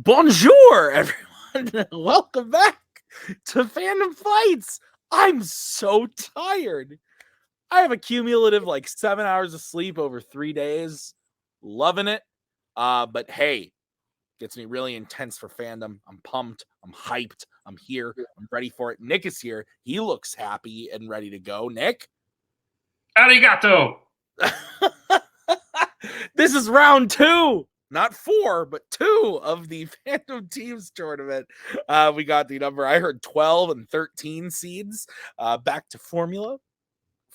Bonjour, everyone. Welcome back to Fandom Fights. I'm so tired. I have a cumulative 7 hours of sleep over 3 days. Loving it. But hey, gets me really intense for fandom. I'm pumped. I'm hyped. I'm here. I'm ready for it. Nick is here. He looks happy and ready to go. Nick? Arigato. This is round 2. Not 4, but 2 of the Fandom Teams tournament. We got the number, I heard 12 and 13 seeds. Back to formula.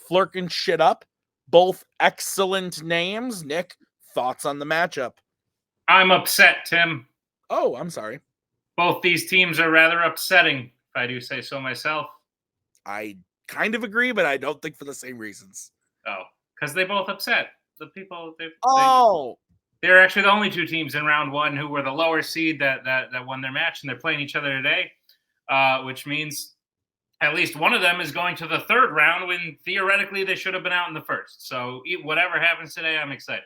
Flerken shit up. Both excellent names. Nick, thoughts on the matchup? I'm upset, Tim. Oh, I'm sorry. Both these teams are rather upsetting, if I do say so myself. I kind of agree, but I don't think for the same reasons. Oh, because they both upset. The people, they're actually the only two teams in round 1 who were the lower seed that won their match, and they're playing each other today, which means at least one of them is going to the third round when theoretically they should have been out in the first. So whatever happens today, I'm excited.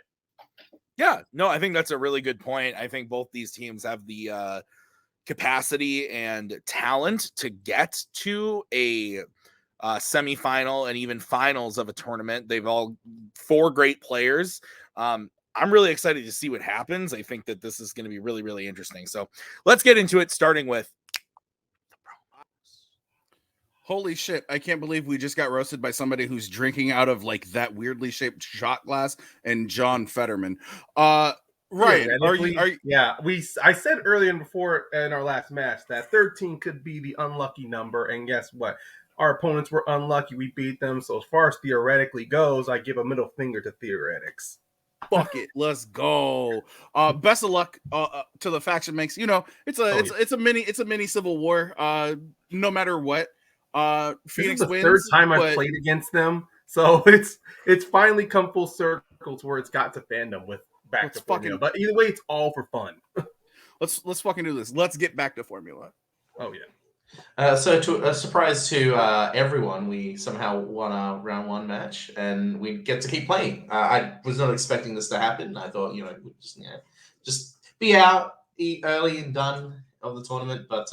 Yeah, no, I think that's a really good point. I think both these teams have the capacity and talent to get to a semifinal and even finals of a tournament. They've all 4 great players. I'm really excited to see what happens. I think that this is going to be really, really interesting. So let's get into it, starting with holy shit, I can't believe we just got roasted by somebody who's drinking out of that weirdly shaped shot glass and John Fetterman. Right. I said earlier before in our last match that 13 could be the unlucky number, and guess what? Our opponents were unlucky. We beat them. So as far as theoretically goes, I give a middle finger to theoretics. Fuck it, let's go. Best of luck to the faction makes. It's a mini Civil War. No matter what. Phoenix this is the wins. Third time I've played against them, so it's finally come full circle to where it's got to fandom with back to formula. But either way, it's all for fun. Let's fucking do this. Let's get back to formula. Oh yeah. So to a surprise to everyone, we somehow won our round 1 match, and we get to keep playing. I was not expecting this to happen. I thought, we'd just be out, eat early and done of the tournament, but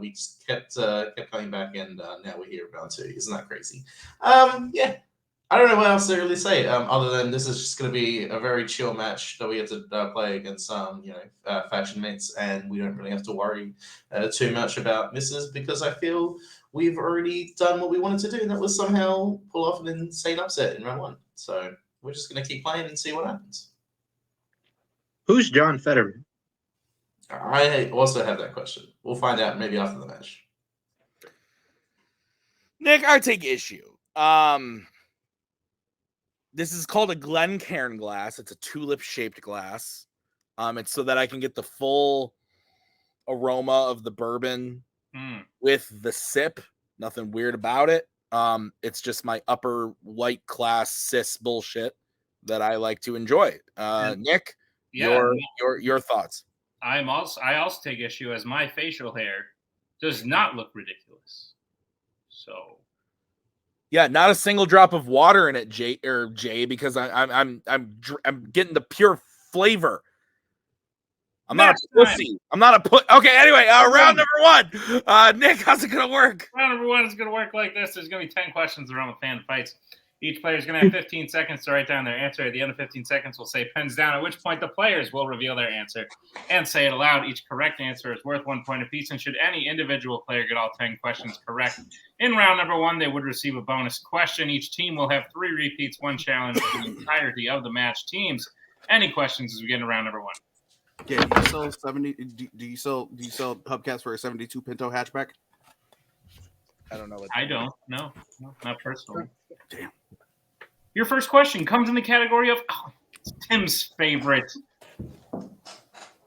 we just kept coming back, and now we're here round 2. Isn't that crazy? Yeah. I don't know what else to really say, other than this is just going to be a very chill match that we get to play against faction mates, and we don't really have to worry too much about misses, because I feel we've already done what we wanted to do, and that was somehow pull off an insane upset in round 1. So we're just going to keep playing and see what happens. Who's John Fetterman? I also have that question. We'll find out maybe after the match. Nick, I take issue. This is called a Glencairn glass. It's a tulip-shaped glass. It's so that I can get the full aroma of the bourbon with the sip. Nothing weird about it. It's just my upper white class cis bullshit that I like to enjoy. Nick, your thoughts. I also take issue as my facial hair does not look ridiculous. So. Yeah, not a single drop of water in it, Jay, because I'm getting the pure flavor. I'm not a pussy. I'm not a put. Okay, anyway, round number 1. Nick, how's it gonna work? Round number 1 is gonna work like this. There's gonna be 10 questions around with fan fights. Each player is going to have 15 seconds to write down their answer. At the end of 15 seconds, we'll say pens down, at which point the players will reveal their answer and say it aloud. Each correct answer is worth 1 point apiece, and should any individual player get all 10 questions correct in round number 1, they would receive a bonus question. Each team will have 3 repeats, 1 challenge for the entirety of the match. Teams, any questions as we get into round number 1? Yeah, do you sell 70? Do you sell hubcaps for a 72 Pinto hatchback? I don't know. I don't. No, not personally. Damn. Your first question comes in the category of it's Tim's favorite.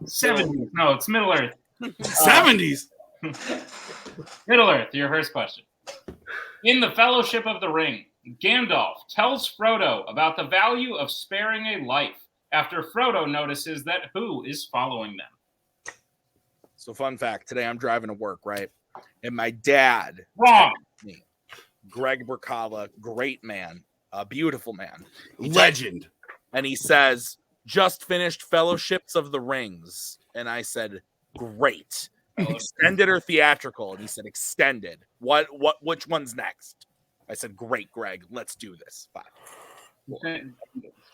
70s. No, it's Middle Earth. 70s. Middle Earth, your first question. In the Fellowship of the Ring, Gandalf tells Frodo about the value of sparing a life after Frodo notices that who is following them. So fun fact, today I'm driving to work, right? And my dad, wrong. Me, Greg Brzakala, great man, a beautiful man, legend. And he says, just finished Fellowships of the Rings. And I said, great. Extended or theatrical? And he said extended. Which one's next? I said, great, Greg. Let's do this. 5.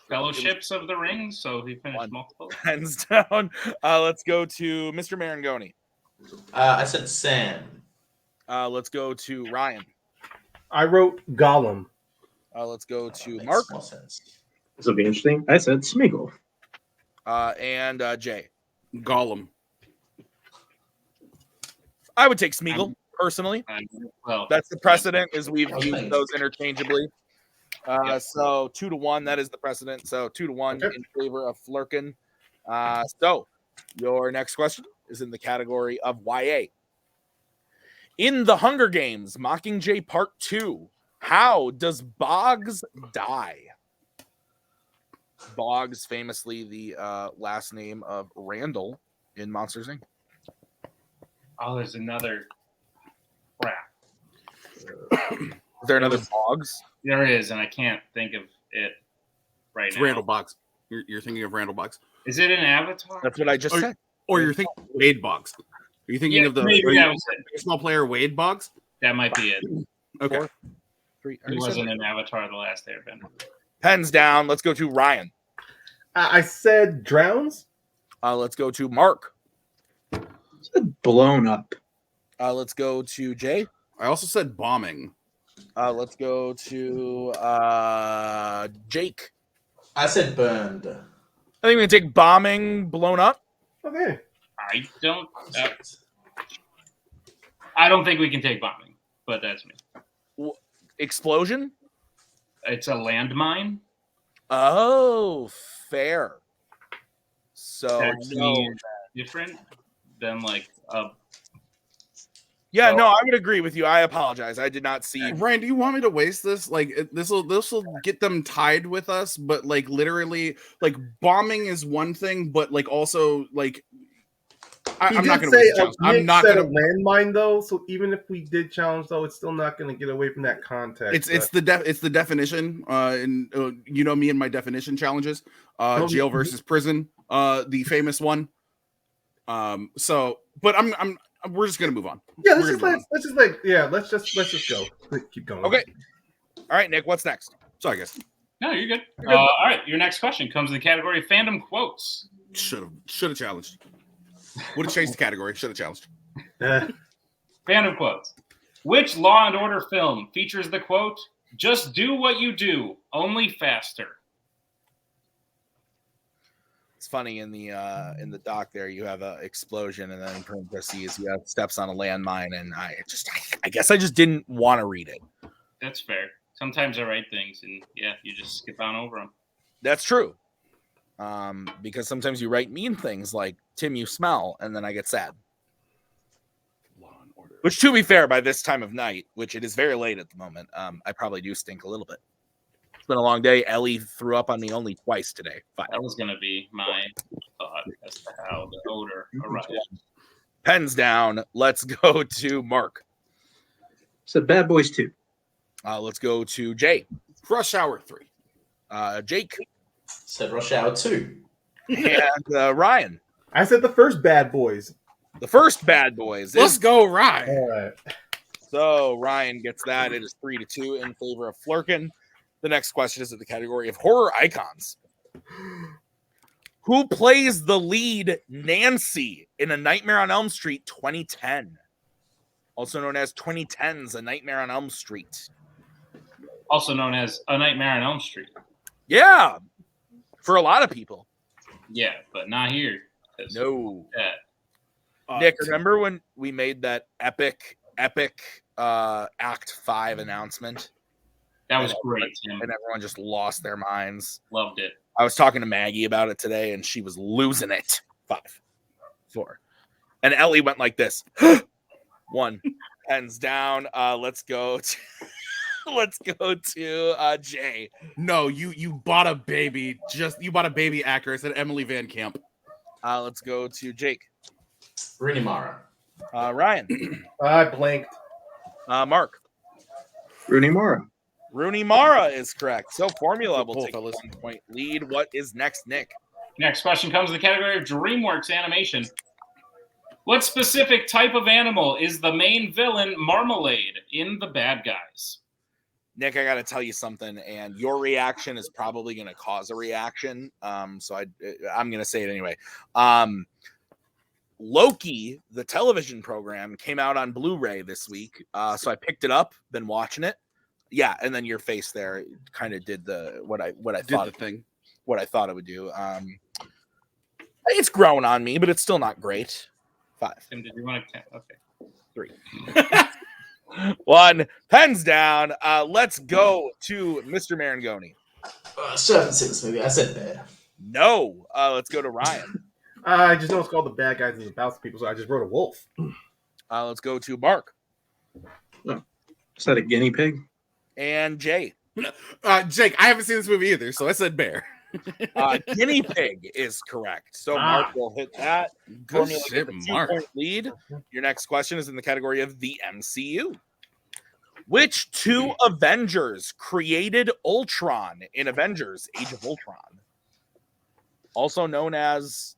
Fellowships of the Ring, so he finished 1. multiple. Hands down. Let's go to Mr. Marangoni. I said Sam. Let's go to Ryan. I wrote Gollum. Let's go to Makes Mark. more sense. This will be interesting. I said Smeagol. And Jay. Gollum. I would take Smeagol, personally. Well, That's the precedent, is we've Oh, used thanks. those interchangeably. So 2-1, that is the precedent. So 2-1 Okay. in favor of Flerken. So your next question is in the category of YA. In the Hunger Games, Mockingjay Part 2, how does Boggs die? Boggs, famously the last name of Randall in Monsters, Inc. oh, there's another crap. Is there another Boggs? There is, and I can't think of it right It's now. Randall Boggs. You're thinking of Randall Boggs. Is it an Avatar? That's what I just said. Or you're thinking of Wade Boggs. Are you thinking of the maybe that was it. baseball player Wade Boggs? That might be it. Okay. 4, 3. He wasn't in Avatar: The Last Airbender. Pens down. Let's go to Ryan. I said Drowns. Let's go to Mark. I said blown up. Let's go to Jay. I also said bombing. Let's go to Jake. I said burned. I think we can take bombing, blown up. Okay. I don't think we can take bombing, but that's me. Explosion. It's a landmine. Oh, fair. So That's no. different than like a. Yeah, no, I would agree with you. I apologize. I did not see. Ryan, do you want me to waste this? Like this will get them tied with us, but like literally, like bombing is one thing, but like also like I'm not going to waste challenge. I'm not going to to. landmine though. So even if we did challenge though, it's still not going to get away from that context. It's the definition. And you know me and my definition challenges. Jail versus prison. The famous one. So, but we're just gonna move on. Yeah, let's just go. Keep going. Okay. All right, Nick. What's next? Sorry, guys. No, you're good. All right, your next question comes in the category of fandom quotes. Should have challenged. Would have changed the category. Should have challenged. Fandom quotes. Which Law and Order film features the quote, "Just do what you do, only faster"? It's funny in the doc there you have an explosion, and then in parentheses you have steps on a landmine, and I guess I just didn't want to read it. That's fair. Sometimes I write things, and yeah, you just skip on over them. That's true. Because sometimes you write mean things like "Tim, you smell," and then I get sad. Law and Order. Which, to be fair, by this time of night, which it is very late at the moment, I probably do stink a little bit. It's been a long day. Ellie threw up on me only twice today. 5. That was going to be my thought as to how the odor arrived. Pens down. Let's go to Mark. Said Bad Boys 2. Let's go to Jay. Rush Hour 3. Jake. Said Rush Hour 2. And Ryan. I said the first Bad Boys. The first Bad Boys. Let's go, Ryan. All right. So Ryan gets that. It is 3-2 in favor of Flerken. The next question is in the category of horror icons. Who plays the lead Nancy in A Nightmare on Elm Street 2010? Also known as 2010's A Nightmare on Elm Street. Also known as A Nightmare on Elm Street. Yeah. For a lot of people. Yeah, but not here. No. Yeah. Nick, remember when we made that epic Act 5 announcement? That was great, Tim. And everyone just lost their minds. Loved it. I was talking to Maggie about it today, and she was losing it. 5, 4. And Ellie went like this. 1. Pens down. Let's go to Jay. No, you bought a baby. You bought a baby actor. I said Emily Van Camp. Let's go to Jake. Rooney Mara. Ryan. I blanked. Mark. Rooney Mara. Rooney Mara is correct. So Formula will Cool, take a fellas. 1-point lead. What is next, Nick? Next question comes in the category of DreamWorks animation. What specific type of animal is the main villain Marmalade in The Bad Guys? Nick, I got to tell you something, and your reaction is probably going to cause a reaction. So I'm going to say it anyway. Loki, the television program, came out on Blu-ray this week. So I picked it up, been watching it. Yeah, and then your face there kind of did what I thought it would do. It's growing on me, but it's still not great. 5. Tim, did you want to count? Okay. 3. 1. Pens down. Let's go to Mr. Marangoni. Still haven't seen this movie. I said bad. No. Let's go to Ryan. I just know it's called The Bad Guys and the Bounce People, so I just wrote a wolf. Let's go to Mark. Is that a guinea pig? And Jay. Jake, I haven't seen this movie either, so I said bear. Guinea pig is correct. So Mark will hit that. Good shit, Mark. 2-point lead. Your next question is in the category of the MCU. Which 2 Avengers created Ultron in Avengers Age of Ultron? Also known as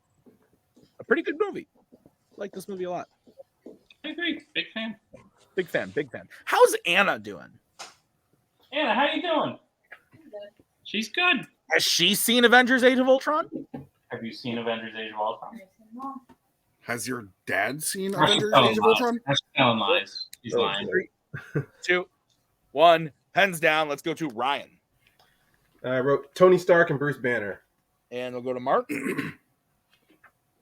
a pretty good movie. I like this movie a lot. I agree. Big fan. Big fan. How's Anna doing? Anna, how you doing? She's good. Has she seen Avengers Age of Ultron? Have you seen Avengers Age of Ultron? Has your dad seen Or she's Avengers telling Age of lies. Ultron? She's telling lies. He's lying. 3, 2, 1. Pens down. Let's go to Ryan. I wrote Tony Stark and Bruce Banner. And we'll go to Mark.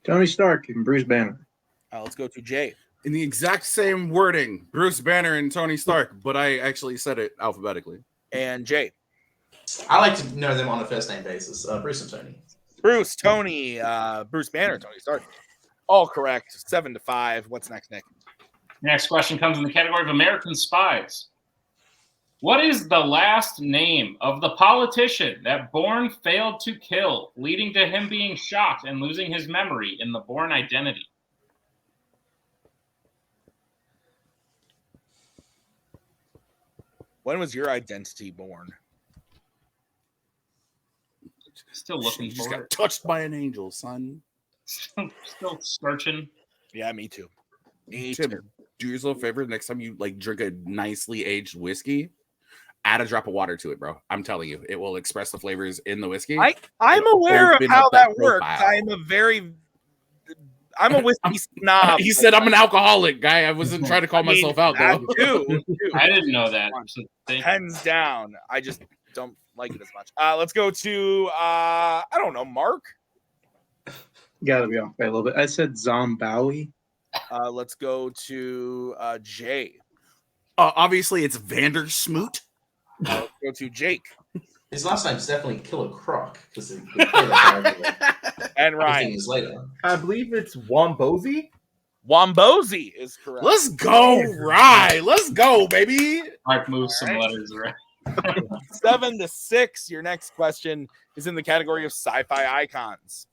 Tony Stark and Bruce Banner. Let's go to Jay. In the exact same wording, Bruce Banner and Tony Stark, but I actually said it alphabetically. And Jay. I like to know them on a first name basis. Bruce and Tony. Bruce, Tony, Bruce Banner, Tony Stark. All correct. 7-5. What's next, Nick? Next question comes in the category of American Spies. What is the last name of the politician that Bourne failed to kill, leading to him being shot and losing his memory in the Bourne Identity? When was your identity born? Still looking You just for got it. touched by an angel, son. Still searching. Yeah, me too. Me Tim, too. do yourself a favor. Next time you drink a nicely aged whiskey, add a drop of water to it, bro. I'm telling you, it will express the flavors in the whiskey. I'm aware of Open how up that that works. profile. I'm a whiskey snob. He said I'm an alcoholic, guy. I wasn't trying to call myself out, that though. too. I didn't know that. So Hands down. I just don't like it as much. Let's go to I don't know, Mark. Got to be off by a little bit. I said Zombowie. Let's go to Jay. Obviously, it's Vandersmoot. Let's go to Jake. His last name's definitely Killer Croc because they play that character. And Everything Ryan. is later. I believe it's Wombozi. Wombozi is correct. Let's go, Rye. Let's go, baby. Mark moves some All right. letters around. 7-6. Your next question is in the category of sci-fi icons.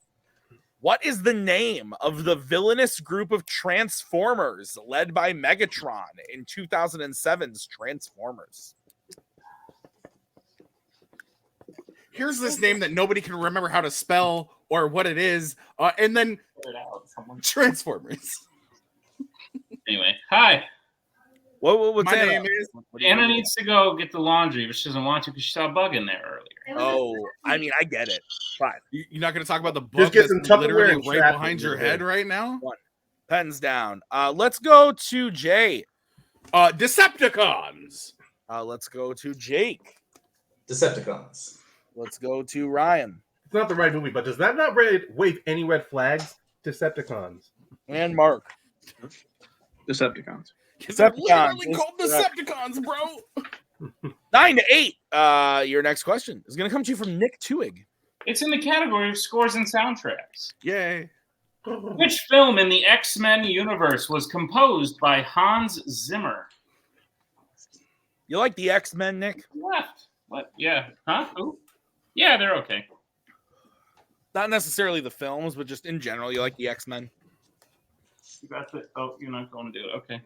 What is the name of the villainous group of Transformers led by Megatron in 2007's Transformers? Here's this name that nobody can remember how to spell or what it is, and then Figure it out. Someone- Transformers. Anyway, hi. What's My Anna? name is. Anna needs to go get the laundry, but she doesn't want to because she saw a bug in there earlier. Oh, I mean, I get it. Fine. You're not going to talk about the Just book get that's some Tupperware literally and right trap it behind in your your head head. right now. Pens down. Let's go to Jay. Decepticons. Let's go to Jake. Decepticons. Let's go to Ryan. It's not the right movie, but does that not wave any red flags? Decepticons. And Mark. Decepticons. They're Decepticons literally is called correct. Decepticons, bro. 9-8. Your next question is going to come to you from Nick Twohig. It's in the category of scores and soundtracks. Yay. Which film in the X-Men universe was composed by Hans Zimmer? You like the X-Men, Nick? Left. What? Yeah. Huh? Who? Yeah, they're okay. Not necessarily the films, but just in general, you like the X-Men? You got the. Oh, you're not going to do it. Okay.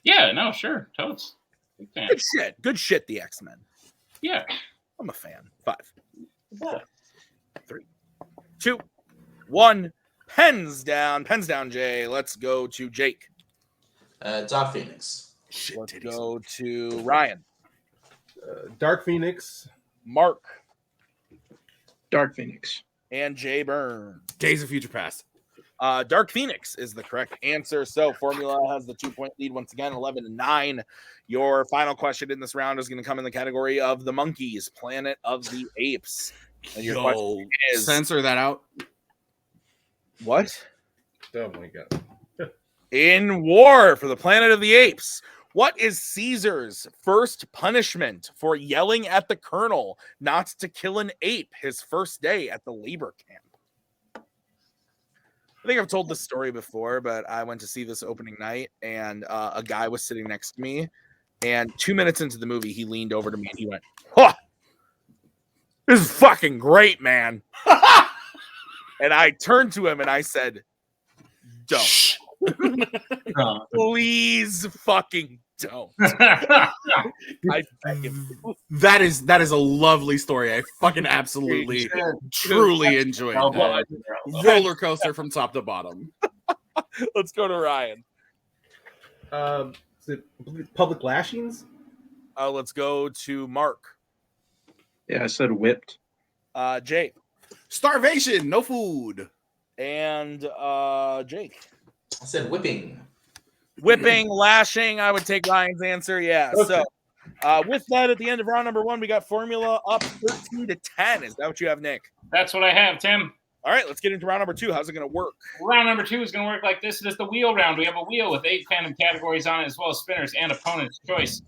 Yeah. No. Sure. Totes. Big fan. Good shit. Good shit, the X-Men. Yeah. I'm a fan. 5, Yeah. 3, 2, 1. Pens down, Jay. Let's go to Jake. Dark Phoenix. Let's go to Ryan. Dark Phoenix. Mark. Dark Phoenix. And Jay Burns. Days of Future Past. Dark Phoenix is the correct answer. So Formula has the 2-point lead once again, 11-9. Your final question in this round is going to come in the category of the monkeys, Planet of the Apes. And your question is, censor that out. What? Oh my god. In War for the Planet of the Apes, what is Caesar's first punishment for yelling at the colonel not to kill an ape his first day at the labor camp? I think I've told this story before, but I went to see this opening night, and a guy was sitting next to me, and 2 minutes into the movie, he leaned over to me, and he went, "Huh, this is fucking great, man." And I turned to him, and I said, "Don't. Please fucking don't." I beg him. That is a lovely story. I fucking absolutely, truly enjoyed that. Roller coaster from top to bottom. Let's go to Ryan. Is it public lashings? Let's go to Mark. Yeah, I said whipped. Jake. Starvation, no food. And Jake. I said whipping. Whipping, lashing. I would take Ryan's answer. Yeah. Okay. So with that, at the end of round number 1, we got Formula up 13-10. Is that what you have, Nick? That's what I have, Tim. All right, let's get into round number 2. How's it going to work? Round number 2 is going to work like this. It is the wheel round. We have a wheel with 8 fandom categories on it, as well as spinners and opponent's choice.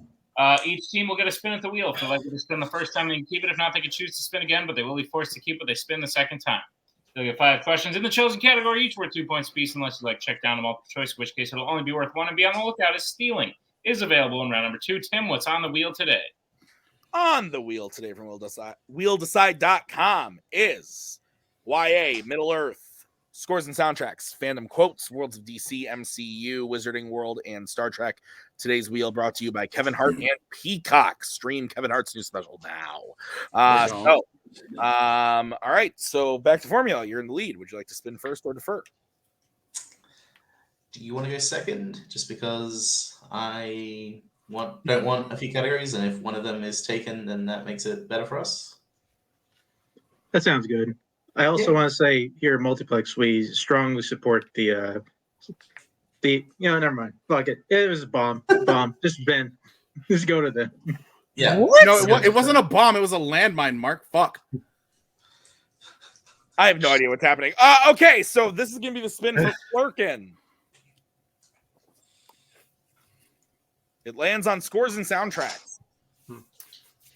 Each team will get a spin at the wheel. If they like to spin the first time, they can keep it. If not, they can choose to spin again, but they will be forced to keep what they spin the second time. They'll get 5 questions in the chosen category, each worth 2 points apiece, unless you like check down a multiple choice, in which case it'll only be worth 1. And be on the lookout as stealing is available in round number 2. Tim, what's on the wheel today? On the wheel today from WheelDecide.com is YA, Middle Earth, scores and soundtracks, fandom quotes, Worlds of DC, MCU, Wizarding World, and Star Trek. Today's wheel brought to you by Kevin Hart and Peacock. Stream Kevin Hart's new special now. All right. So back to Formula. You're in the lead. Would you like to spin first or defer? Do you want to go second? Just because I don't want a few categories, and if one of them is taken, then that makes it better for us. That sounds good. I also want to say here at Multiplex, we strongly support the never mind. Fuck it. It was a bomb. Just Ben. Just go to them. Yeah. No, it wasn't a bomb. It was a landmine, Mark. Fuck. I have no idea what's happening. Okay, so this is going to be the spin for Flerken. It lands on scores and soundtracks.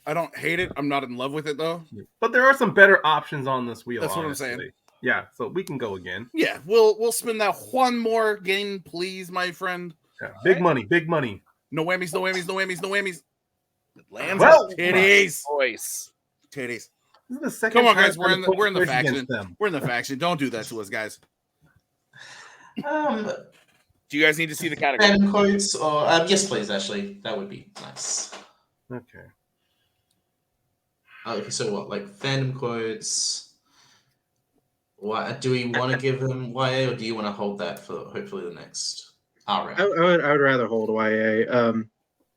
I don't hate it. I'm not in love with it, though. But there are some better options on this wheel. That's what I'm honestly. saying. Yeah, so we can go again. Yeah, we'll spin that one more game, please, my friend. Yeah, big money, big money. No whammies, no whammies, no whammies, no whammies. It lands Well, on titties. Voice. Titties. This is the second Come on, time guys. We're in the I've faction. against them. We're in the faction. Don't do that to us, guys. Do you guys need to see the category? Fandom quotes, or yes, please. Actually, that would be nice. Okay. Okay, so what? Like fandom quotes. What do we want to give them YA, or do you want to hold that for hopefully the next round? I would rather hold YA.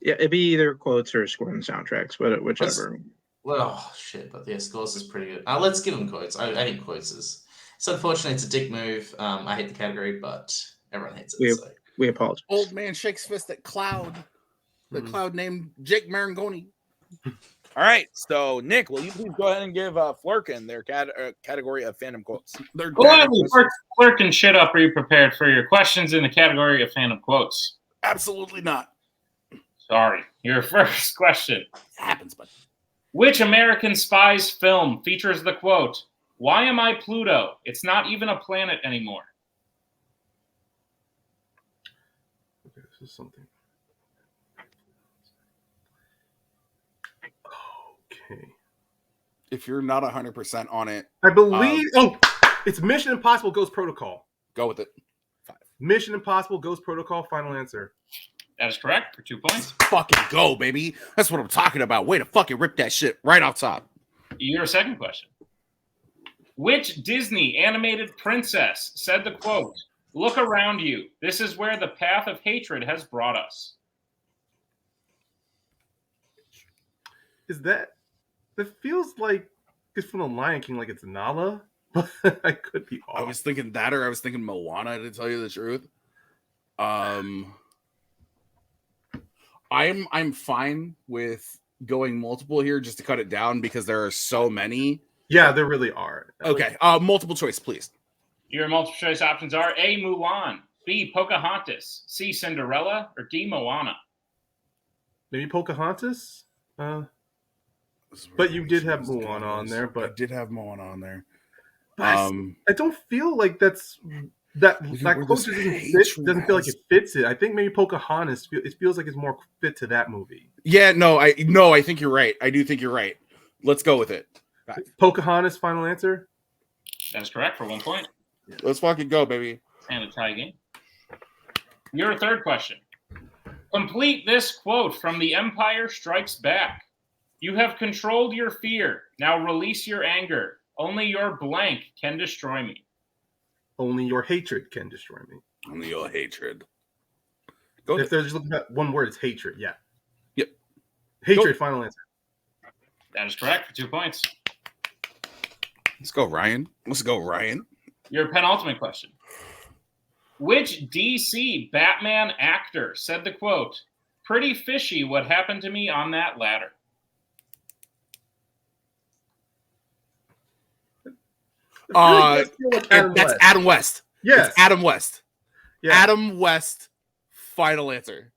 Yeah, it'd be either quotes or score and soundtracks, but whichever. Well, shit, but yeah, scores is pretty good. Let's give them quotes. I think quotes is. It's unfortunate. It's a dick move. I hate the category, but everyone hates it. We apologize. Old man shakes fist at Cloud. The Cloud named Jake Marangoni. All right, so Nick, will you please go ahead and give Flerken their category of fandom quotes? Flerken, shut up. Are you prepared for your questions in the category of fandom quotes? Absolutely not. Sorry. Your first question. It happens, but Which American Spy's film features the quote, "Why am I Pluto? It's not even a planet anymore"? Okay, this is something. Okay. if you're not 100% on it, I believe. It's Mission Impossible Ghost Protocol. go with it. Mission Impossible Ghost Protocol. Final answer. That is correct for 2 points. Fucking go, baby. That's what I'm talking about. Way to fucking rip that shit right off top. Your second question. Which Disney animated princess said the quote, "Look around you. This is where the path of hatred has brought us"? Is that? It feels like it's from the Lion King, like it's Nala, but I could be off. I was thinking that, or I was thinking Moana, to tell you the truth. I'm fine with going multiple here just to cut it down because there are so many. Yeah, there really are. Okay, multiple choice, please. Your multiple choice options are A, Mulan, B, Pocahontas, C, Cinderella, or D, Moana. Maybe Pocahontas? But you did have Mulan on there. But I did have Moana on there. I don't feel like that quote doesn't feel like it fits it. I think maybe Pocahontas. It feels like it's more fit to that movie. Yeah, I think you're right. I do think you're right. Let's go with it. Pocahontas, final answer. That's correct for 1 point. Let's fucking go, baby. And a tie game. Your third question. Complete this quote from The Empire Strikes Back. "You have controlled your fear. Now release your anger. Only your blank can destroy me." Only your hatred can destroy me. Only your hatred. If they're just looking at one word, it's hatred. Yeah. Yep. Hatred, final answer. That is correct for 2 points. Let's go, Ryan. Your penultimate question. Which DC Batman actor said the quote, "Pretty fishy what happened to me on that ladder"? That's Adam West. Yes. It's Adam West. Yeah. Adam West. Final answer.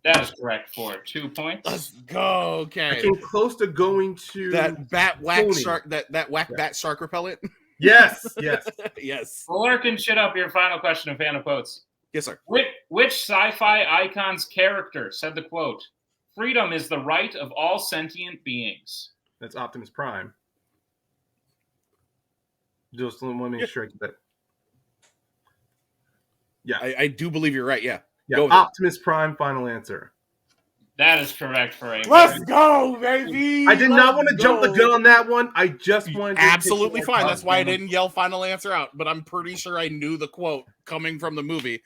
That is correct for 2 points. Let's go. Okay. I came close to going to That bat whack Tony. shark. That whack bat shark repellent. Yes. Yes. Flerken, shit up your final question of Fan of Quotes. Yes, sir. Which sci-fi icon's character said the quote, "Freedom is the right of all sentient beings"? That's Optimus Prime. Just let me strike that. Yeah. I do believe you're right. Yeah. Yeah. Go with Optimus Prime, final answer. That is correct for a Let's go, baby. I did not want to jump the gun on that one. I just wanted to Absolutely fine. That's why I didn't yell final answer out, but I'm pretty sure I knew the quote coming from the movie.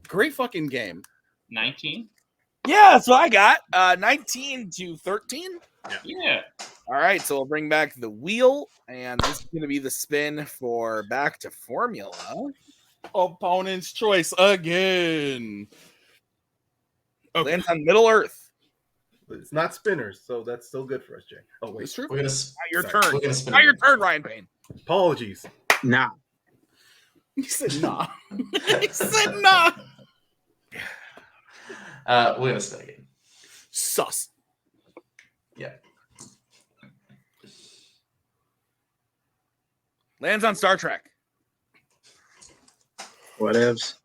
Great fucking game. 19? Yeah, that's what I got. 19 to 13. Yeah. All right, so we'll bring back the wheel, and this is going to be the spin for back to formula. Opponent's choice again. Okay. Lands on Middle Earth. It's not spinners, so that's still good for us, Jay. Oh, wait. It's true. Not your Sorry. turn. We're gonna spin Not it. your turn, Ryan Payne. Apologies. Nah. He said nah. He said nah. We're gonna spin again. Sus. Yeah. Lands on Star Trek. Whatevs.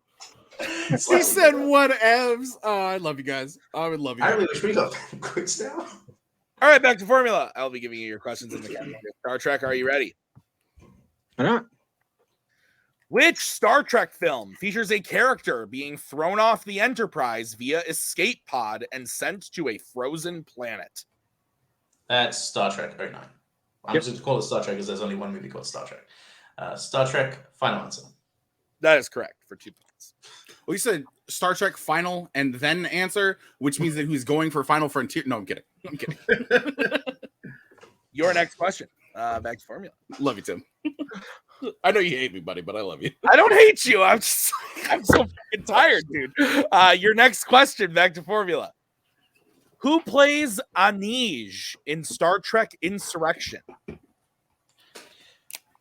He said whatevs. Oh, I love you guys. I would love you. I really wish we got quiz now. All right, back to formula. I'll be giving you your questions in the category of Star Trek. Are you ready? Why not? Which Star Trek film features a character being thrown off the Enterprise via escape pod and sent to a frozen planet? That's Star Trek 09. I'm just going to call it Star Trek because there's only one movie called Star Trek. Star Trek, final answer. That is correct for 2 points. Well, you said Star Trek final and then answer, which means that he's going for Final Frontier. No, I'm kidding. Your next question. Back to formula. Love you, Tim. I know you hate me, buddy, but I love you. I don't hate you. I'm so fucking tired, dude. Your next question. Back to formula. Who plays Anej in Star Trek Insurrection?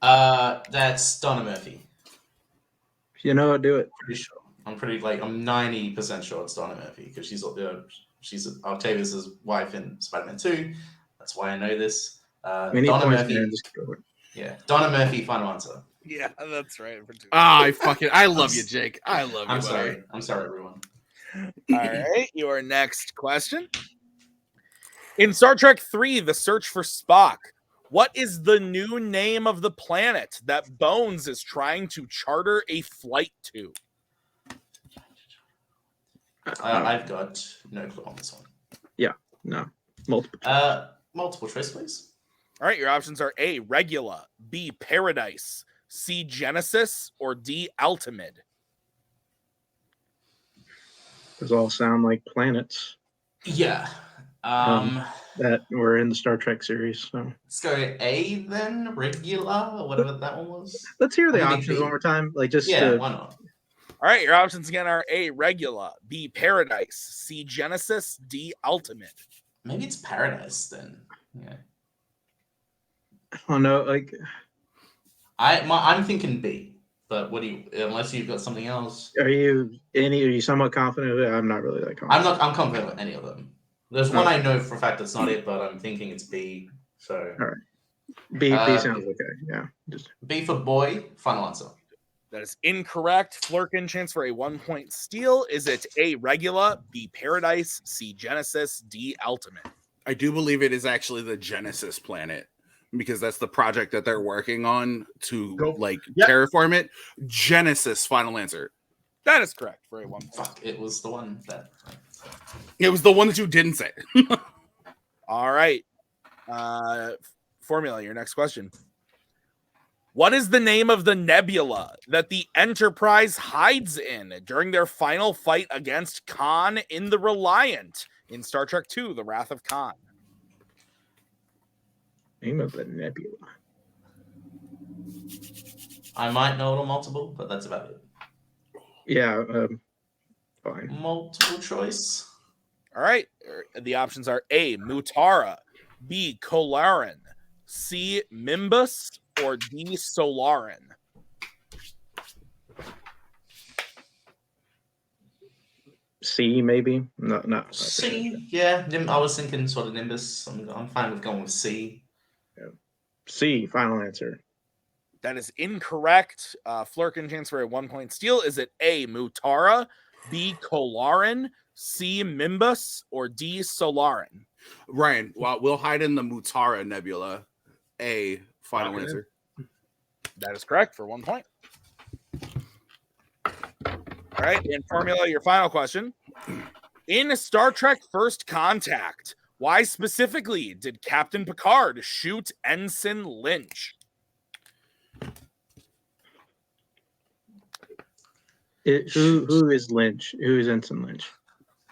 That's Donna Murphy. You know, do it. Pretty sure. I'm 90% sure it's Donna Murphy because she's Octavius's wife in Spider-Man 2. That's why I know this. Donna Murphy. Yeah, Donna Murphy. Final answer. Yeah, that's right. I love you, Jake. I love you. I'm sorry. I'm sorry, everyone. All right, your next question. In Star Trek 3, The Search for Spock, what is the new name of the planet that Bones is trying to charter a flight to? I've got no clue on this one. Yeah, no. Multiple. Multiple choice, please. All right, your options are A, Regula, B, Paradise, C, Genesis, or D, Altimid. Those all sound like planets Yeah. that were in the Star Trek series. So Let's go A then, Regular, or whatever that one was. let's hear the Maybe options B. one more time. Like just Yeah, why not? All right, your options again are A, Regula, B, Paradise, C, Genesis, D, Altimid. Maybe it's Paradise then. Yeah. oh no, like I'm thinking B. But what do you? Unless you've got something else. are you somewhat confident of it? I'm not really that confident. I'm confident with any of them. There's one I know for a fact that's not it, but I'm thinking it's B. So All right. B sounds okay. Yeah. Just B for boy. Final answer. That is incorrect. Flerken, chance for a 1-point steal. Is it A, Regula, B, Paradise, C, Genesis, D, Altimid? I do believe it is actually the Genesis planet because that's the project that they're working on to terraform it. Genesis, final answer. That is correct for a 1 point. Fuck, it was the one that. It was the one that you didn't say. All right. Formula, your next question. What is the name of the nebula that the Enterprise hides in during their final fight against Khan in the Reliant in Star Trek II, The Wrath of Khan? name of the nebula. I might know a multiple, but that's about it. Yeah. Fine. Multiple choice. All right. The options are A, Mutara, B, Kolarin, C, Mimbus, or D, Solarin. C maybe. No. C. Yeah, I was thinking sort of Nimbus. I'm fine with going with C. C. Final answer. That is incorrect. Flerken, chance for a 1-point steal. Is it A, Mutara, B, Kolarin, C, Mimbus, or D, Solarin? Ryan, well, we'll hide in the Mutara Nebula. A, final answer. That is correct for 1 point. All right, in Formula, your final question. In Star Trek First Contact, why specifically did Captain Picard shoot Ensign Lynch? Who is Lynch? Who is Ensign Lynch?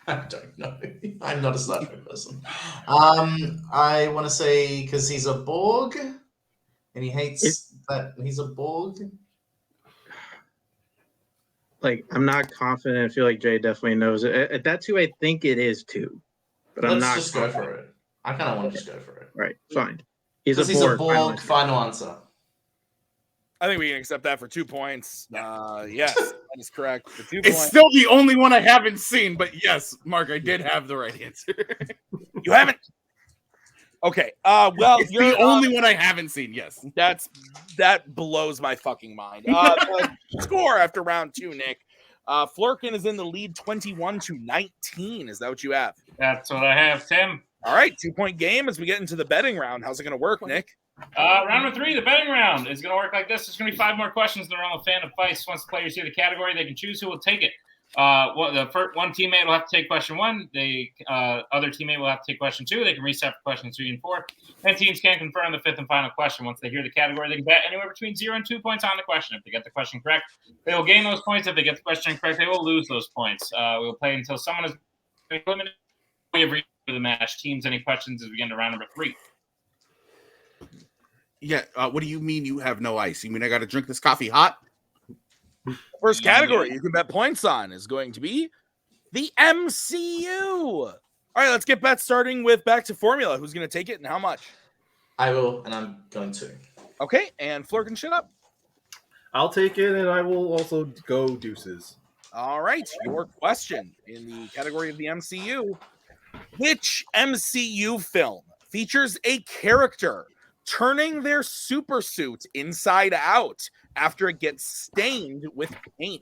I don't know. I'm not a Star Trek person. I want to say because he's a Borg, and he hates that he's a Borg. Like, I'm not confident. I feel like Jay definitely knows it. That's who I think it is too. But I'm not. Let's just go for it. I kind of want to just go for it. Right, fine. He's a Borg. Final answer. I think we can accept that for 2 points. Yes, that is correct. For 2 points. It's still the only one I haven't seen, but yes, Mark, I did have the right answer. You haven't? Okay. Well, it's the only one I haven't seen. Yes, that blows my fucking mind. Score after round 2, Nick. Flerken is in the lead, 21-19. Is that what you have? That's what I have, Tim. All right, 2-point game as we get into the betting round. How's it going to work, Nick? Round number 3, the betting round is going to work like this. There's going to be 5 more questions in the realm of Fandom Fights. Once the players hear the category, they can choose who will take it. The first one teammate will have to take question 1. The other teammate will have to take question 2. They can reset for questions 3 and 4. And teams can confirm the 5th and final question. Once they hear the category, they can bet anywhere between 0 and 2 points on the question. If they get the question correct, they will gain those points. If they get the question incorrect, they will lose those points. We will play until someone is eliminated. We have reached the match. Teams, any questions as we get into round number 3? Yeah. What do you mean you have no ice? You mean I got to drink this coffee hot? First category you can bet points on is going to be the MCU. All right, let's get bets starting with back to Formula. Who's going to take it and how much? I will, and I'm going to. Okay, and Flerken, shut up. I'll take it, and I will also go deuces. All right, your question in the category of the MCU. Which MCU film features a character turning their supersuit inside out after it gets stained with paint?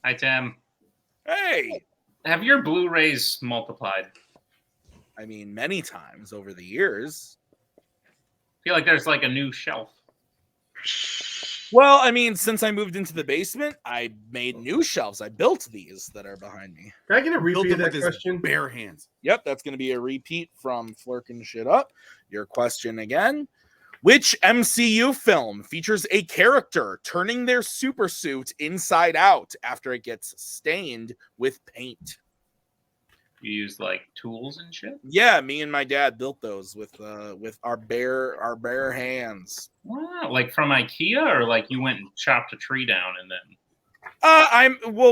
Hi, Tim. Hey. Have your Blu-rays multiplied? I mean, many times over the years. I feel like there's like a new shelf. Well, I mean, since I moved into the basement, I made new shelves. I built these that are behind me. Can I get a Built repeat them of with that his question? bare hands. Yep, that's going to be a repeat from Flerken Shit Up. Your question again. Which MCU film features a character turning their supersuit inside out after it gets stained with paint? You use like tools and shit. Yeah, me and my dad built those with our bare hands. Wow, like from IKEA, or like you went and chopped a tree down and then.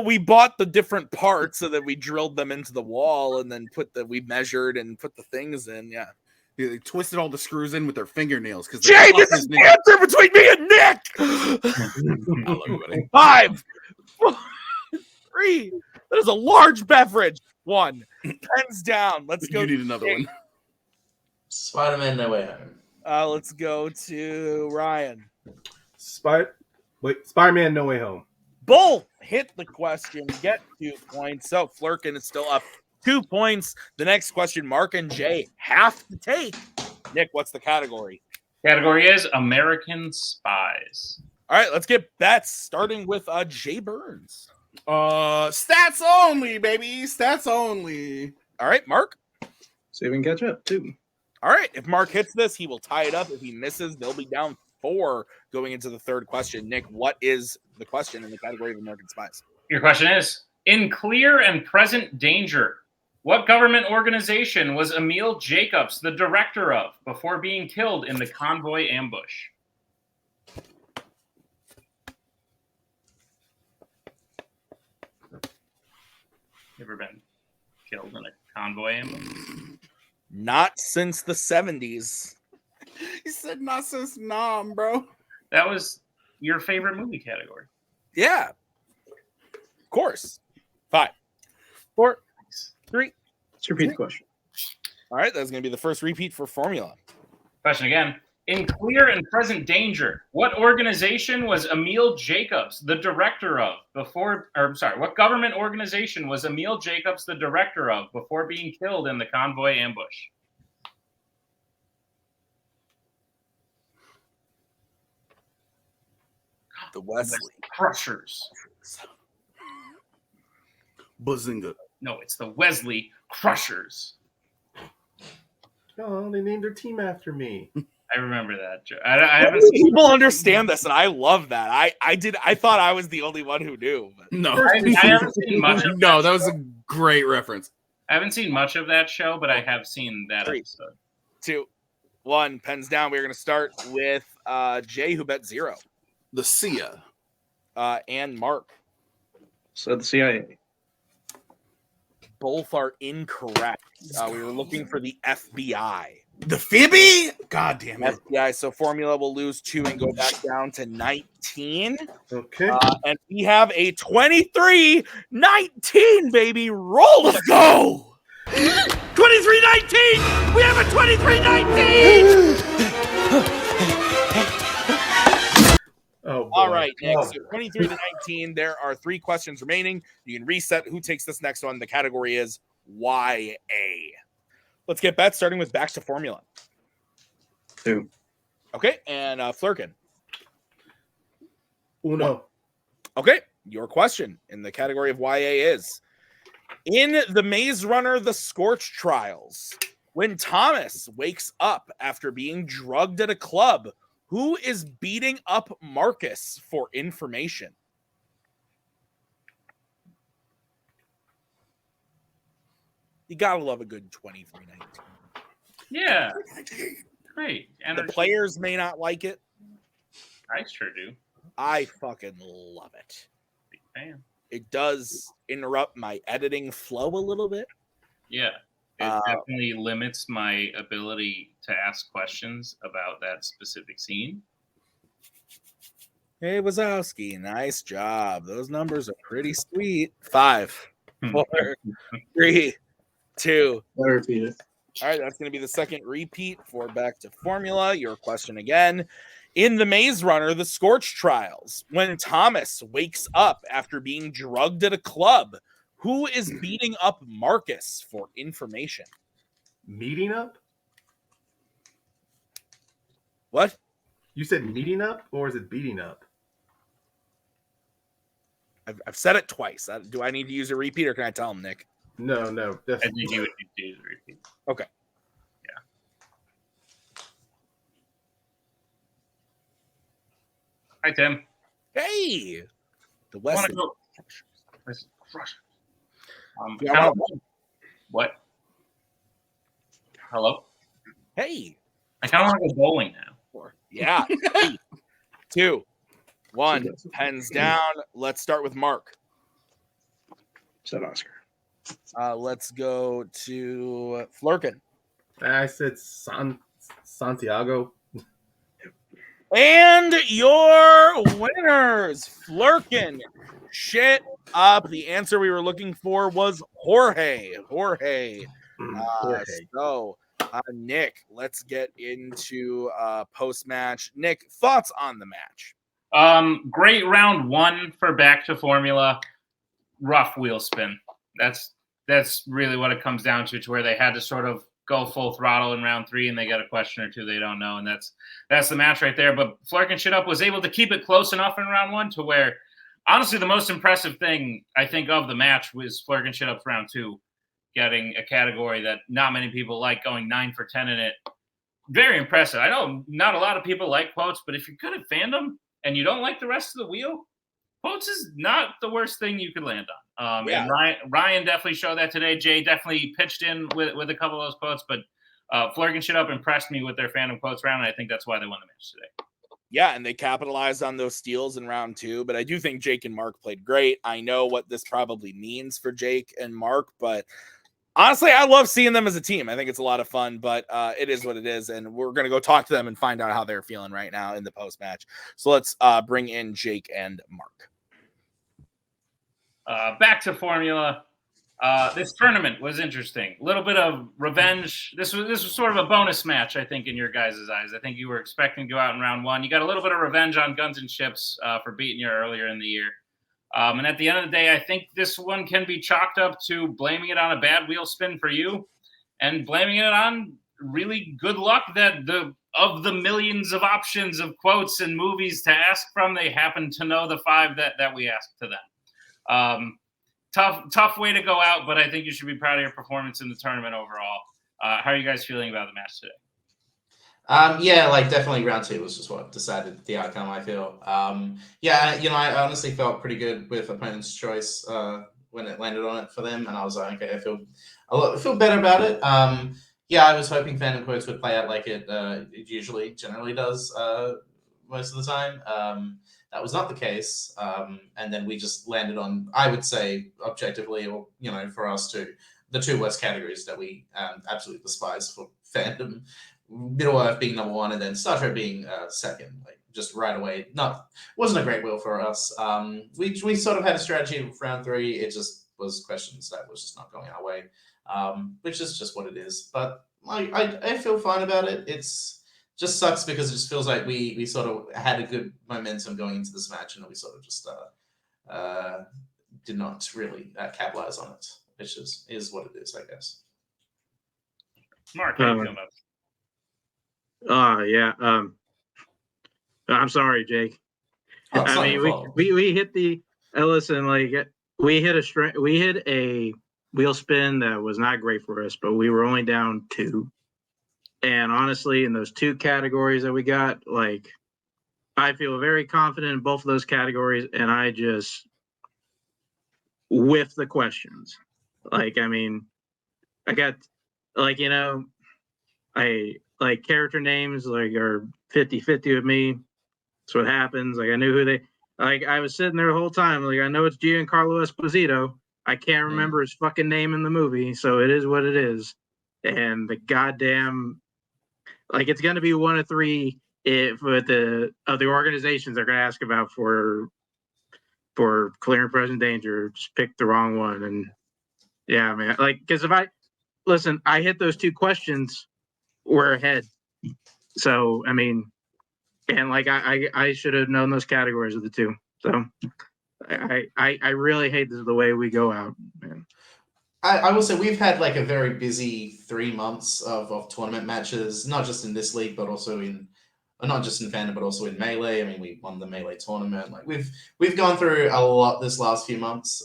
We bought the different parts so that we drilled them into the wall and then we measured and put the things in. Yeah. They twisted all the screws in with their fingernails because Jay, this is the answer between me and Nick. I love you, buddy. 5, 4, 3. That is a large beverage. 1. Pens down. Let's go. You need another one. Spider-Man No Way Home. Let's go to Ryan. Spider-Man No Way Home. Bull hit the question. Get 2 points. So Flerken is still up 2 points. The next question, Mark and Jay have to take. Nick, what's the category? Category is American Spies. All right, let's get bets, starting with Jay Burns. Stats only, baby. Stats only. All right, Mark. So we can catch up too. All right, if Mark hits this, he will tie it up. If he misses, they'll be down 4 going into the third question. Nick, what is the question in the category of American Spies? Your question is, in clear and present danger, what government organization was Emil Jacobs the director of before being killed in the convoy ambush? Ever been killed in a convoy ambush? Not since the 70s. He said not since Nam, bro. That was your favorite movie category. Yeah. Of course. 5, 4, 3. Let's repeat the question. All right, that's going to be the first repeat for Formula. Question again. In clear and present danger, what organization was Emil Jacobs the director of what government organization was Emil Jacobs the director of before being killed in the convoy ambush? The Wesley Crushers. Bazinga. No, it's the Wesley Crushers. Oh, they named their team after me. I remember that. I haven't seen. People understand this, and I love that. I thought I was the only one who knew. But... No. I haven't seen much of No, that was a great reference. I haven't seen much of that show, but I have seen that 3, episode. 2, 1. Pens down. We're going to start with Jay, who bet 0. The Sia. And Mark. So the CIA. Both are incorrect. We were looking for the FBI. The Phoebe? God damn it. FBI. So Formula will lose 2 and go back down to 19. Okay. And we have a 23-19, baby. Roll. Let's go. 23-19. We have a 23-19. Oh, boy. All right, Nick. So 23-19. There are 3 questions remaining. You can reset who takes this next one. The category is YA. Let's get bets, starting with backs to Formula. 2. Okay, and Flerken. Uno. Okay, your question in the category of YA is, in the Maze Runner The Scorch Trials, when Thomas wakes up after being drugged at a club, who is beating up Marcus for information? You gotta love a good 23-19. Yeah. Great. And The players may not like it. I sure do. I fucking love it. Big fan. It does interrupt my editing flow a little bit. Yeah. It definitely limits my ability to ask questions about that specific scene. Hey, Wazowski, nice job. Those numbers are pretty sweet. 5, 4, 3, 2. I'll repeat it. All right, that's going to be the second repeat for Back to Formula. Your question again. In the Maze Runner, The Scorch Trials, when Thomas wakes up after being drugged at a club, who is beating up Marcus for information? Meeting up? What? You said meeting up, or is it beating up? I've said it twice. Do I need to use a repeat, or can I tell him, Nick? No, I that's think you would need to repeat. Okay. Hi, Tim. Hey, the I want West. to go. Crush. Yeah, I wanna- What? Hello? Hey. I kind of want to go bowling now. Yeah. 3, 2, 1. Pens down. Let's start with Mark. Said Oscar. Let's go to Flerken. I said Santiago. And your winners, Flerken. Shit up. The answer we were looking for was Jorge. Jorge. So, Nick, let's get into post-match. Nick, thoughts on the match? Great round 1 for back to formula. Rough wheel spin. That's really what it comes down to where they had to sort of go full throttle in round 3 and they got a question or two they don't know, and that's the match right there. But Flerken Shit Up was able to keep it close enough in round 1 to where, honestly, the most impressive thing I think of the match was Flerken Shit Up's round 2, getting a category that not many people like, going 9 for 10 in it. Very impressive. I know not a lot of people like quotes, but if you're good at fandom and you don't like the rest of the wheel, quotes is not the worst thing you could land on. Yeah. And Ryan definitely showed that today. Jay definitely pitched in with a couple of those quotes, but Flerken Shit Up impressed me with their fandom quotes round, and I think that's why they won the match today. Yeah, and they capitalized on those steals in round 2, but I do think Jake and Mark played great. I know what this probably means for Jake and Mark, but honestly, I love seeing them as a team. I think it's a lot of fun, but it is what it is, and we're going to go talk to them and find out how they're feeling right now in the post-match. So let's bring in Jake and Mark. Back to formula. This tournament was interesting. A little bit of revenge. This was sort of a bonus match, I think, in your guys' eyes. I think you were expecting to go out in round 1. You got a little bit of revenge on Guns and Ships for beating you earlier in the year. And at the end of the day, I think this one can be chalked up to blaming it on a bad wheel spin for you and blaming it on really good luck that of the millions of options of quotes and movies to ask from, they happen to know the 5 that we asked to them. Tough way to go out, but I think you should be proud of your performance in the tournament overall. How are you guys feeling about the match today? Yeah, like definitely round 2 was just what decided the outcome, I feel. Yeah, I honestly felt pretty good with opponent's choice when it landed on it for them, and I was like, okay, I feel better about it. Yeah, I was hoping Fandom Quotes would play out like it generally does most of the time. That was not the case, and then we just landed on, I would say, objectively, or for us too, the 2 worst categories that we absolutely despise for fandom. Middle Earth being number 1, and then Star Trek being second, like just right away. Wasn't a great wheel for us. We sort of had a strategy for round 3. It just was questions that was just not going our way, which is just what it is. But I feel fine about it. It's just sucks because it just feels like we sort of had a good momentum going into this match, and we sort of just did not really capitalize on it, which is what it is, I guess. Mark, how you feel about it? Yeah. I'm sorry, Jake. Oh, I mean, we hit the listen, like we hit a wheel spin that was not great for us, but we were only down 2. And honestly, in those 2 categories that we got, like I feel very confident in both of those categories, and I just whiffed the questions. Like, I mean, I got I like character names like are 50-50 with me. That's what happens. Like I knew who they like. I was sitting there the whole time. Like I know it's Giancarlo Esposito. I can't remember his fucking name in the movie, so it is what it is. And the goddamn, like it's gonna be 1 of 3 if the organizations they're gonna ask about for clear and present danger. Just pick the wrong one. And yeah, man, like because if I hit those 2 questions, we're ahead. So I mean, and like I should have known those categories of the 2. So I really hate this the way we go out, man. I will say we've had like a very busy 3 months of tournament matches, not just in this league, but also in not just in Fandom, but also in Melee. I mean, we won the Melee tournament. Like we've gone through a lot this last few months.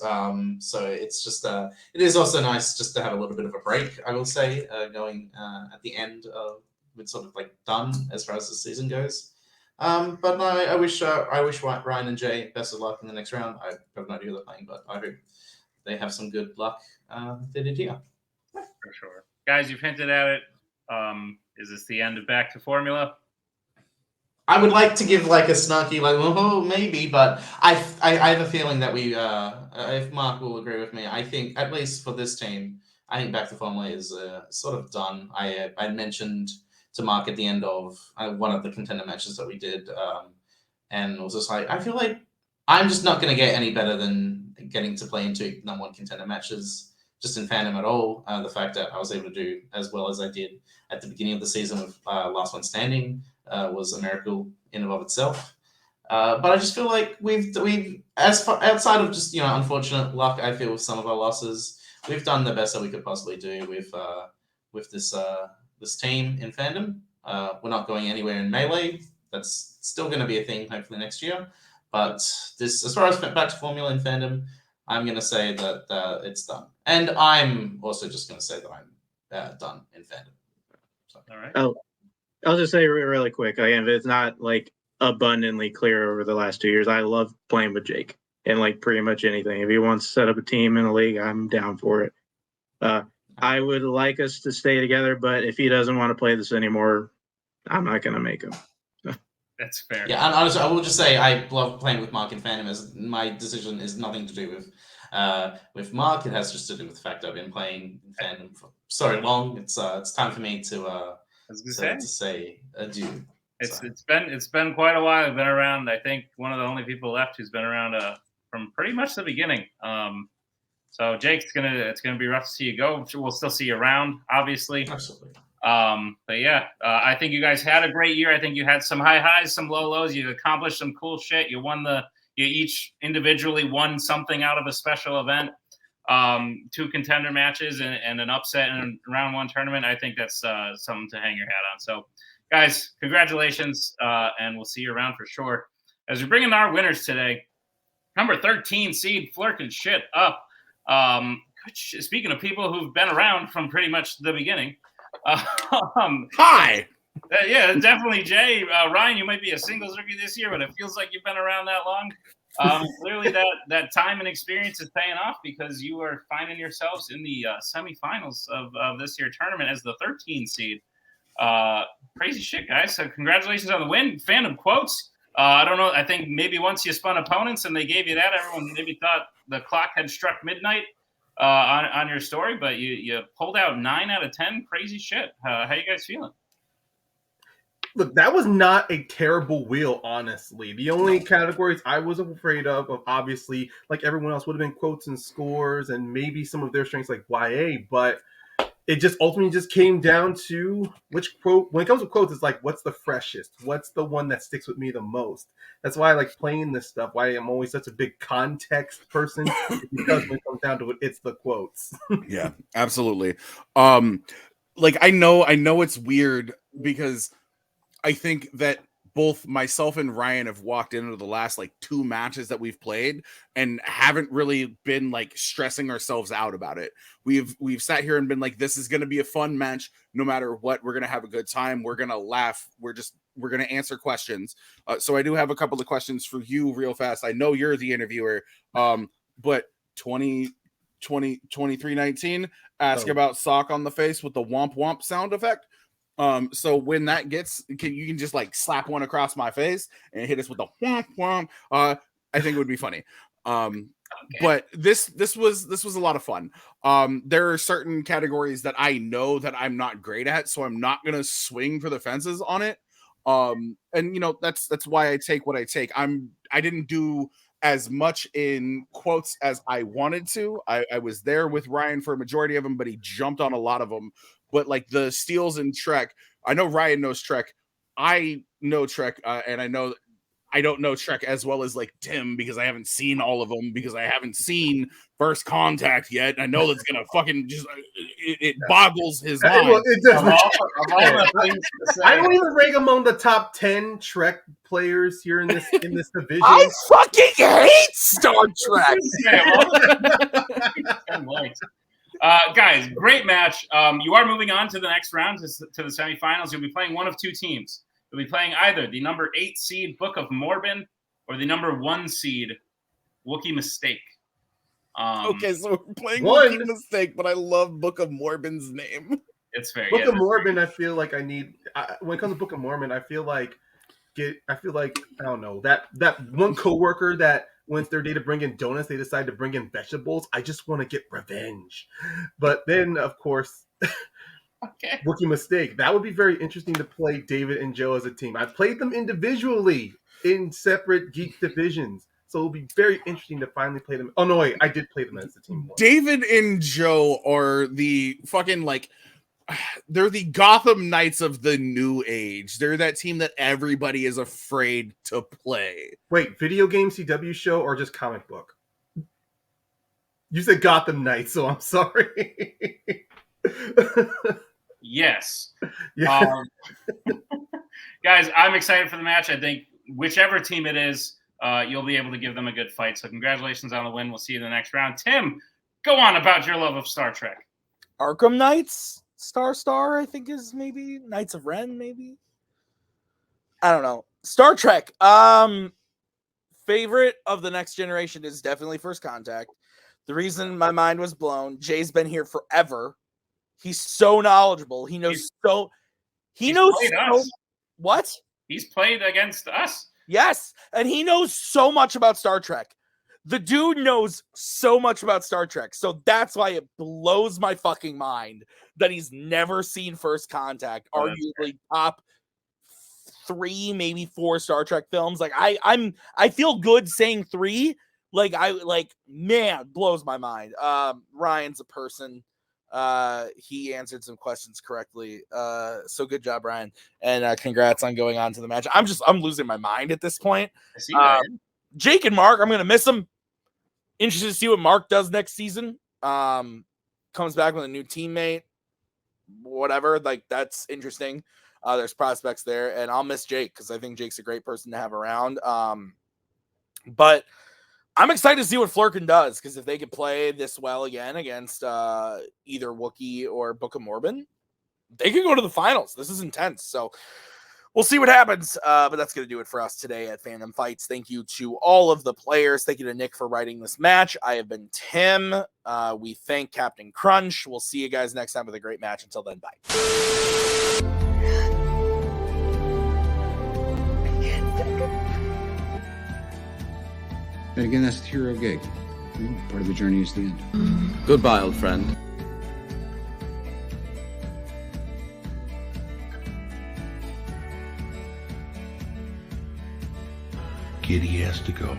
So it's just it is also nice just to have a little bit of a break. I will say, going at the end of it's sort of like done as far as the season goes. But no, I wish Ryan and Jay best of luck in the next round. I have no idea who they're playing, but I hope they have some good luck. They did here. For sure, guys. You've hinted at it. Is this the end of Back to Formula? I would like to give like a snarky, like, oh, maybe, but I have a feeling that we, if Mark will agree with me, I think at least for this team, I think Back to Formula is sort of done. I mentioned to Mark at the end of one of the contender matches that we did, and was just like, I feel like I'm just not going to get any better than getting to play into #1 contender matches just in Fandom at all. The fact that I was able to do as well as I did at the beginning of the season with Last One Standing was a miracle in and of itself. But I just feel like we've outside of just unfortunate luck, I feel with some of our losses, we've done the best that we could possibly do with this team in Fandom. We're not going anywhere in Melee. That's still going to be a thing hopefully next year. But this, as far as Back to Formula in Fandom, I'm going to say that it's done. And I'm also just going to say that I'm done in Fandom. So, all right. I'll just say really quick. Again, it's not like abundantly clear over the last 2 years. I love playing with Jake and like pretty much anything. If he wants to set up a team in a league, I'm down for it. I would like us to stay together, but if he doesn't want to play this anymore, I'm not going to make him. That's fair. Yeah, and honestly, I will just say I love playing with Mark in Fandom. As my decision is nothing to do with Mark. It has just to do with the fact I've been playing in Fandom for so long. It's time for me to say adieu. It's been quite a while. I've been around. I think one of the only people left who's been around from pretty much the beginning. So Jake's it's gonna be rough to see you go. We'll still see you around, obviously. Absolutely. But yeah, I think you guys had a great year. I think you had some high highs, some low lows. You accomplished some cool shit. You each individually won something out of a special event. 2 contender matches and an upset in a round 1 tournament. I think that's something to hang your hat on. So, guys, congratulations, and we'll see you around for sure. As we bring in our winners today, number 13 seed Flerken shit up. Speaking of people who've been around from pretty much the beginning. Hi. Yeah, definitely, Jay. Ryan, you might be a singles rookie this year, but it feels like you've been around that long. Clearly, that time and experience is paying off because you are finding yourselves in the semifinals of this year tournament as the 13 seed. Crazy shit, guys. So congratulations on the win. Fandom quotes. I don't know. I think maybe once you spun opponents and they gave you that, everyone maybe thought the clock had struck midnight on your story, but you pulled out 9 out of 10. Crazy shit. How you guys feeling? Look, that was not a terrible wheel, honestly. The only categories I was afraid of obviously, like everyone else, would have been quotes and scores and maybe some of their strengths like YA, but it just ultimately just came down to which quote. When it comes to quotes, it's like, what's the freshest? What's the one that sticks with me the most? That's why I like playing this stuff, why I'm always such a big context person, because when it comes down to it, it's the quotes. Yeah, absolutely. Like I know it's weird because I think that both myself and Ryan have walked into the last like 2 matches that we've played and haven't really been like stressing ourselves out about it. We've sat here and been like, this is going to be a fun match. No matter what, we're going to have a good time. We're going to laugh. We're going to answer questions. So I do have a couple of questions for you real fast. I know you're the interviewer, but 2319 ask about sock on the face with the womp womp sound effect. So when that gets, you can just like slap one across my face and hit us with the womp womp. I think it would be funny. Okay. But this was a lot of fun. There are certain categories that I know that I'm not great at, so I'm not gonna swing for the fences on it. And that's why I take what I take. I didn't do as much in quotes as I wanted to. I was there with Ryan for a majority of them, but he jumped on a lot of them. But like the steals in Trek, I know Ryan knows Trek. I know Trek, and I know I don't know Trek as well as like Tim because I haven't seen all of them because I haven't seen First Contact yet. I know that's gonna fucking just it boggles his mind. Well, it does. Of all the things to say, I don't even rank among the top 10 Trek players here in this division. I fucking hate Star Trek. Guys, great match. You are moving on to the next round, to the semifinals. You'll be playing one of two teams. You'll be playing either the number 8 seed Book of Morbin or the number 1 seed Wookiee Mistake. Okay, so we're playing Wookiee Mistake, but I love Book of Morbin's name. It's very Book of Morbin. I feel like I need. When it comes to Book of Morbin, I feel like I don't know that one coworker that when it's their day to bring in donuts, they decide to bring in vegetables. I just want to get revenge. But then, of course, okay. Wookiee Mistake. That would be very interesting to play David and Joe as a team. I played them individually in separate geek divisions. So it'll be very interesting to finally play them. Oh, no, wait. I did play them as a team once. David and Joe are the fucking, like, they're the Gotham Knights of the new age. They're that team that everybody is afraid to play. Wait, video game CW show or just comic book? You said Gotham Knights, so I'm sorry. Yes. Yeah. Guys, I'm excited for the match. I think whichever team it is, you'll be able to give them a good fight. So congratulations on the win. We'll see you in the next round. Tim, go on about your love of Star Trek. Arkham Knights? Star, I think is maybe Knights of Ren, maybe. I don't know. Star Trek. Favorite of the next generation is definitely First Contact. The reason my mind was blown, Jay's been here forever. He's so knowledgeable. He knows what? He's played against us. Yes, and he knows so much about Star Trek. The dude knows so much about Star Trek, so that's why it blows my fucking mind that he's never seen First Contact, arguably top 3, maybe 4 Star Trek films. Like I feel good saying 3. Man, blows my mind. Ryan's a person. He answered some questions correctly. So good job, Ryan, and congrats on going on to the match. I'm losing my mind at this point. I see that. Jake and Mark, I'm gonna miss them. Interested to see what Mark does next season. Comes back with a new teammate, whatever. Like, that's interesting. There's prospects there, and I'll miss Jake because I think Jake's a great person to have around. But I'm excited to see what Flerken does, because if they could play this well again against either Wookiee or Book of Morbin, they could go to the finals. This is intense. So we'll see what happens. But that's going to do it for us today at Fandom Fights. Thank you to all of the players. Thank you to Nick for writing this match. I have been Tim. We thank Captain Crunch. We'll see you guys next time with a great match. Until then, bye. And again, that's the hero gig. Part of the journey is the end. Goodbye, old friend. Kitty has to go.